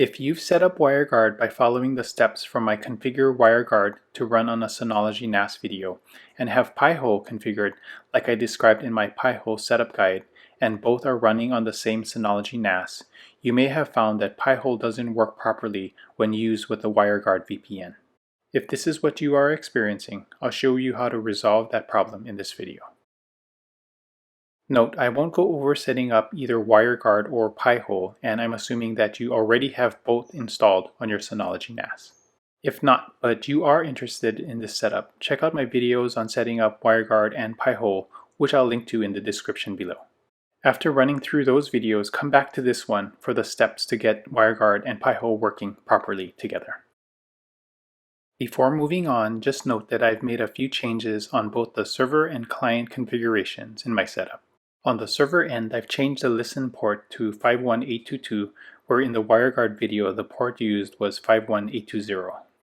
If you've set up WireGuard by following the steps from my Configure WireGuard to run on a Synology NAS video, and have Pi-hole configured like I described in my Pi-hole setup guide, and both are running on the same Synology NAS, you may have found that Pi-hole doesn't work properly when used with the WireGuard VPN. If this is what you are experiencing, I'll show you how to resolve that problem in this video. Note, I won't go over setting up either WireGuard or Pi-hole, and I'm assuming that you already have both installed on your Synology NAS. If not, but you are interested in this setup, check out my videos on setting up WireGuard and Pi-hole, which I'll link to in the description below. After running through those videos, come back to this one for the steps to get WireGuard and Pi-hole working properly together. Before moving on, just note that I've made a few changes on both the server and client configurations in my setup. On the server end, I've changed the listen port to 51822, where in the WireGuard video the port used was 51820.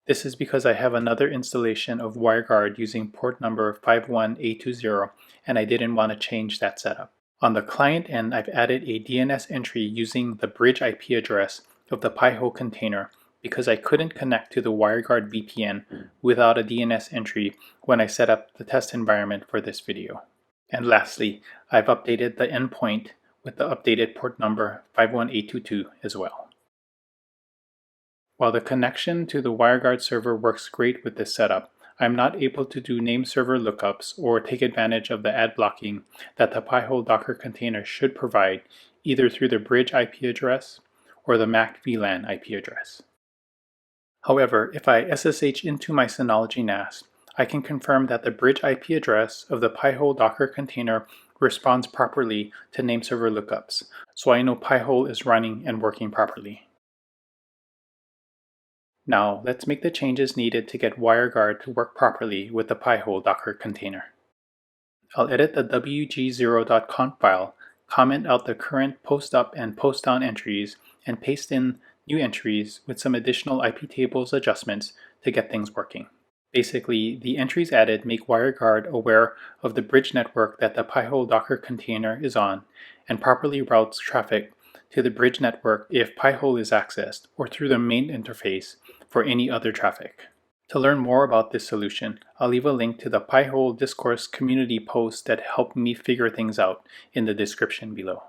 This is because I have another installation of WireGuard using port number 51820, and I didn't want to change that setup. On the client end, I've added a DNS entry using the bridge IP address of the Pi-hole container because I couldn't connect to the WireGuard VPN without a DNS entry when I set up the test environment for this video. And lastly, I've updated the endpoint with the updated port number 51822 as well. While the connection to the WireGuard server works great with this setup, I'm not able to do name server lookups or take advantage of the ad blocking that the Pi-hole Docker container should provide either through the bridge IP address or the MAC VLAN IP address. However, if I SSH into my Synology NAS, I can confirm that the bridge IP address of the Pi-hole Docker container responds properly to name server lookups, so I know Pi-hole is running and working properly. Now, let's make the changes needed to get WireGuard to work properly with the Pi-hole Docker container. I'll edit the wg0.conf file, comment out the current post-up and post-down entries, and paste in new entries with some additional IP tables adjustments to get things working. Basically, the entries added make WireGuard aware of the bridge network that the Pi-hole Docker container is on and properly routes traffic to the bridge network if Pi-hole is accessed or through the main interface for any other traffic. To learn more about this solution, I'll leave a link to the Pi-hole Discourse community post that helped me figure things out in the description below.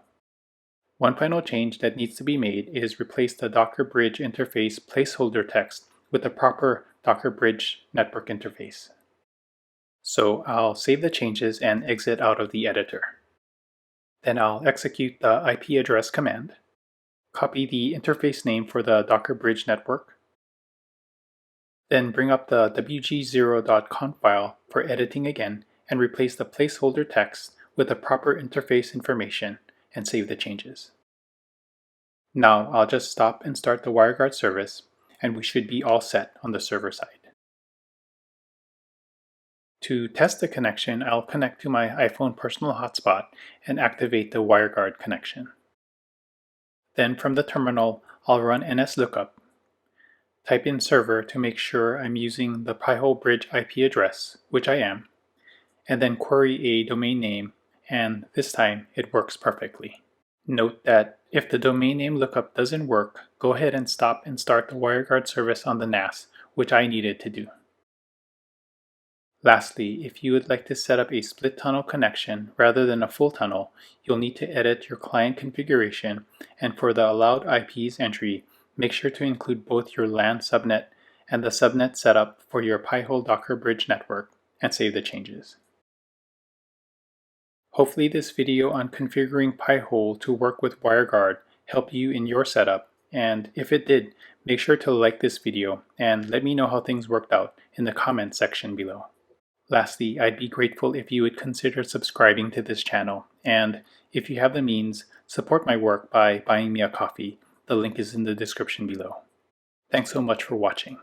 One final change that needs to be made is replace the Docker Bridge interface placeholder text with the proper Docker Bridge network interface. So I'll save the changes and exit out of the editor. Then I'll execute the IP address command, copy the interface name for the Docker Bridge network, then bring up the wg0.conf file for editing again and replace the placeholder text with the proper interface information and save the changes. Now I'll just stop and start the WireGuard service, and we should be all set on the server side. To test the connection, I'll connect to my iPhone personal hotspot and activate the WireGuard connection. Then from the terminal, I'll run nslookup, type in server to make sure I'm using the Pi-hole bridge IP address, which I am, and then query a domain name, and this time it works perfectly. Note that if the domain name lookup doesn't work, go ahead and stop and start the WireGuard service on the NAS, which I needed to do. Lastly, if you would like to set up a split tunnel connection rather than a full tunnel, you'll need to edit your client configuration, and for the allowed IPs entry, make sure to include both your LAN subnet and the subnet setup for your Pi-hole Docker Bridge network, and save the changes. Hopefully this video on configuring Pi-hole to work with WireGuard helped you in your setup, and if it did, make sure to like this video and let me know how things worked out in the comments section below. Lastly, I'd be grateful if you would consider subscribing to this channel, and if you have the means, support my work by buying me a coffee. The link is in the description below. Thanks so much for watching.